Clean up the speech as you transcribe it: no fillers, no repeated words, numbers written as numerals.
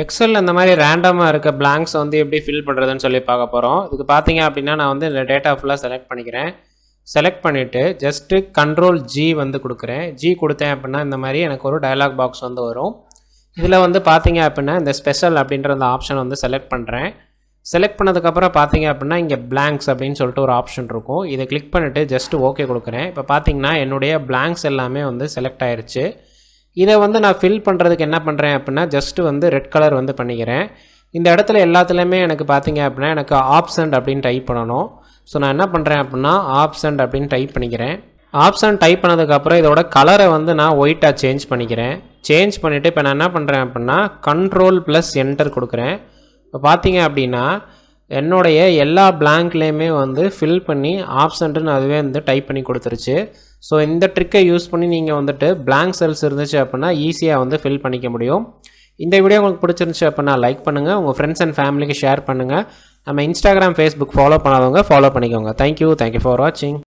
எக்ஸலில் இந்த மாதிரி ரேண்டமாக இருக்க பிளாங்க்ஸ் வந்து எப்படி ஃபில் பண்ணுறதுன்னு சொல்லி பார்க்க போகிறோம். இதுக்கு பார்த்தீங்க அப்படின்னா நான் வந்து இந்த டேட்டா ஃபுல்லாக செலக்ட் பண்ணிக்கிறேன். செலக்ட் பண்ணிவிட்டு ஜஸ்ட்டு Ctrl+G வந்து கொடுக்குறேன். G கொடுத்தேன் அப்படின்னா இந்த மாதிரி எனக்கு ஒரு டயலாக் பாக்ஸ் வந்து வரும். இதில் வந்து பார்த்தீங்க அப்படின்னா இந்த ஸ்பெஷல் அப்படின்ற அந்த ஆப்ஷன் வந்து செலக்ட் பண்ணுறேன். செலக்ட் பண்ணதுக்கப்புறம் பார்த்தீங்க அப்படின்னா இங்கே பிளாங்க்ஸ் அப்படின்னு சொல்லிட்டு ஒரு ஆப்ஷன் இருக்கும். இதை கிளிக் பண்ணிவிட்டு ஜஸ்ட்டு ஓகே கொடுக்குறேன். இப்போ பார்த்தீங்கன்னா என்னுடைய பிளாங்க்ஸ் எல்லாமே வந்து செலக்ட் ஆயிடுச்சு. இதை வந்து நான் ஃபில் பண்ணுறதுக்கு என்ன பண்ணுறேன் அப்படின்னா ஜஸ்ட்டு வந்து ரெட் கலர் வந்து பண்ணிக்கிறேன். இந்த இடத்துல எல்லாத்துலேயுமே எனக்கு பார்த்தீங்க அப்படின்னா எனக்கு ஆப்ஷன் அப்படின்னு டைப் பண்ணணும். ஸோ நான் என்ன பண்ணுறேன் அப்படின்னா ஆப்ஷன் அப்படின்னு டைப் பண்ணிக்கிறேன். ஆப்ஷன் டைப் பண்ணதுக்கப்புறம் இதோட கலரை வந்து நான் ஒயிட்டாக சேஞ்ச் பண்ணிக்கிறேன். சேஞ்ச் பண்ணிவிட்டு இப்போ நான் என்ன பண்ணுறேன் அப்படின்னா Ctrl+Enter கொடுக்குறேன். இப்போ பார்த்தீங்க அப்படின்னா என்னுடைய எல்லா பிளாங்க்லேயுமே வந்து ஃபில் பண்ணி ஆப்ஷன்ட்டுன்னு அதுவே வந்து டைப் பண்ணி கொடுத்துருச்சு. ஸோ இந்த ட்ரிக்கை யூஸ் பண்ணி நீங்கள் வந்துட்டு பிளாங்க் செல்ஸ் இருந்துச்சு அப்படின்னா ஈஸியாக வந்து ஃபில் பண்ணிக்க முடியும். இந்த வீடியோ உங்களுக்கு பிடிச்சிருந்துச்சு அப்படின்னா லைக் பண்ணுங்கள், உங்கள் ஃப்ரெண்ட்ஸ் அண்ட் ஃபேமிலிக்கு ஷேர் பண்ணுங்கள். நம்ம இன்ஸ்டாகிராம், ஃபேஸ்புக் ஃபாலோ பண்ணாதவங்க ஃபாலோ பண்ணிக்கோங்க. தேங்க்யூ ஃபார் வாட்சிங்.